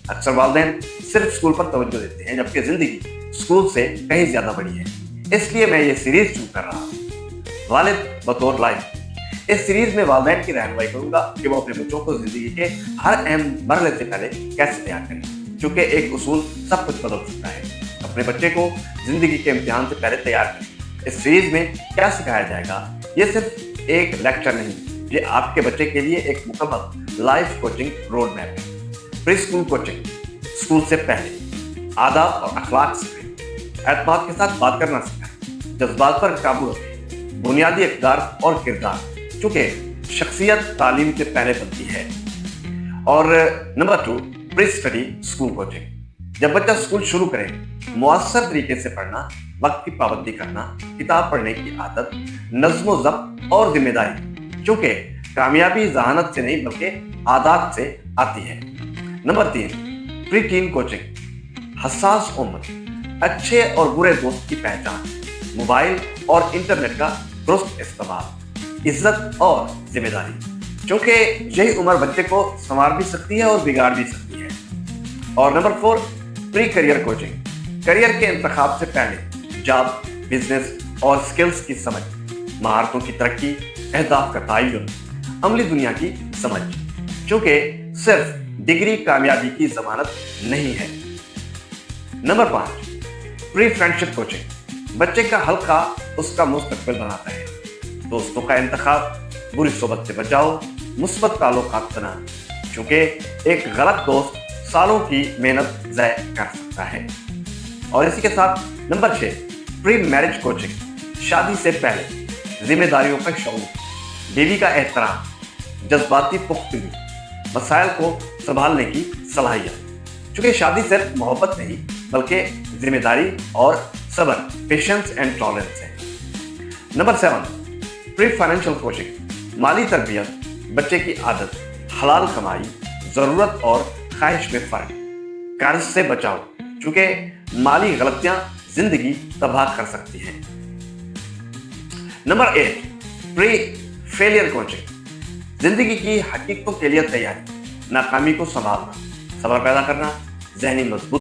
اکثر والدین صرف اسکول پر توجہ دیتے ہیں جبکہ زندگی اسکول سے کہیں زیادہ بڑی ہے، اس لیے میں یہ سیریز چون کر رہا ہوں، والد بطور لائف۔ اس سیریز میں والدین کی رہنمائی کروں گا کہ وہ اپنے بچوں کو زندگی کے ہر اہم مرحلے سے پہلے کیسے تیار کریں، چونکہ ایک اصول سب کچھ بدل سکتا ہے۔ اپنے بچے کو زندگی کے امتحان سے پہلے تیار کریں۔ اس سیریز میں کیا سکھایا جائے گا؟ یہ صرف ایک لیکچر نہیں، یہ آپ کے بچے کے لیے ایک مکمل لائف کوچنگ روڈ میپ ہے۔ پری اسکول کوچنگ، اسکول سے پہلے آداب اور اخلاق سکھائیں، اعتماد کے ساتھ بات کرنا سکھائیں، جذبات پر قابو رکھیں، بنیادی اقدار اور کردار، چونکہ شخصیت تعلیم سے پہلے بنتی ہے۔ اور نمبر 2، پری اسٹڈی اسکول کوچنگ۔ جب بچہ اسکول شروع کرے، مؤثر طریقے سے پڑھنا، وقت کی پابندی کرنا، کتاب پڑھنے کی عادت، نظم و ضبط اور ذمہ داری، چونکہ کامیابی ذہانت سے نہیں بلکہ عادات سے آتی ہے۔ نمبر 3، پری ٹین کوچنگ۔ حساس عمر، اچھے اور برے دوست کی پہچان، موبائل اور انٹرنیٹ کا درست استعمال، عزت اور ذمہ داری، چونکہ یہی عمر بچے کو سنوار بھی سکتی ہے اور بگاڑ بھی سکتی ہے۔ اور نمبر 4، پری کریئر کوچنگ۔ کریئر کے انتخاب سے پہلے جاب، بزنس اور سکلز کی سمجھ، مہارتوں کی ترقی، اہداف کا تعین، عملی دنیا کی سمجھ، چونکہ صرف ڈگری کامیابی کی ضمانت نہیں ہے۔ نمبر 5، پری فرینڈشپ کوچنگ۔ بچے کا حلقہ اس کا مستقبل بناتا ہے۔ دوستوں کا انتخاب، بری صحبت سے بچاؤ، مثبت تعلقات بنا، چونکہ ایک غلط دوست سالوں کی محنت ضائع کر سکتا ہے۔ اور اسی کے ساتھ نمبر 6، پری میرج کوچنگ۔ شادی سے پہلے ذمہ داریوں کا شعور، بیوی کا احترام، جذباتی پختگی، مسائل کو سنبھالنے کی صلاحیت، چونکہ شادی صرف محبت نہیں بلکہ ذمہ داری اور صبر، پیشنس اینڈ ٹالرنس ہے۔ نمبر 7، پری فائنینشیل کوچنگ۔ مالی تربیت، بچے کی عادت، حلال کمائی، ضرورت اور خواہش میں فرق، قرض سے بچاؤ، چونکہ مالی غلطیاں زندگی تباہ کر سکتی ہیں۔ نمبر 8، پری فیلئر کوچنگ۔ زندگی کی حقیقتوں کے لیے تیاری، ناکامی کو سنبھالنا، صبر پیدا کرنا، ذہنی مضبوطی